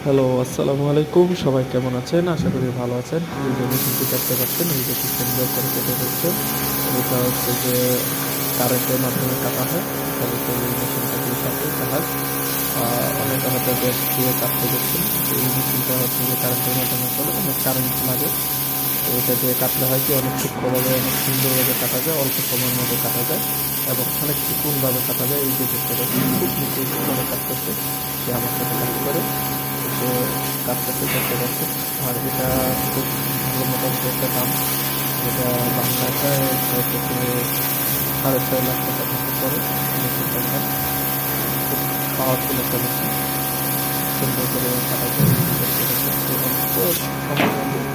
Hello, আসসালামু আলাইকুম। সবাই কেমন আছেন? আশা করি ভালো আছেন। এই যে মেশিনটি দেখতে পাচ্ছেন, এই যে কি সুন্দর করে কেটে দিচ্ছে। এটা হচ্ছে যে কারেন্টের মাধ্যমে কাটা হয়। মূলত এই মেশিনটাটির সাথে জাহাজ আ অনেকে হয়তো গ্যাস দিয়ে কাটতে দেখছেন। কিন্তু এই মেশিনটা হচ্ছে যে কারেন্টের মাধ্যমে চলে। অনেক কারেন্ট লাগে। তো এটা দিয়ে কাটলে হয় কি অনেক সূক্ষ্মভাবে, অনেক সুন্দরভাবে কাটা যায়। অল্প সময়ের মধ্যে কাটা যায় এবং অনেক চিকনভাবে কাটা যায়। এই যে দেখতে পাচ্ছেন খুব নিখুঁতভাবে কাটতেছে। সে আমার সাথে কাজ করে। তো সে কাটতেছে দেখতে পাচ্ছেন। আর এটা খুব ভালো মোটামুটি একটা দাম। যেটা বাংলায় প্রায় থেকে ৬.৫ লাখ টাকার মতো পড়ে মেশিনটার দাম। খুব পাওয়ারফুল একটা মেশিন। খুব সুন্দর করে কাটা যায়। এই যে দেখতে পাচ্ছেন। সে অল্প সময়ের মধ্যে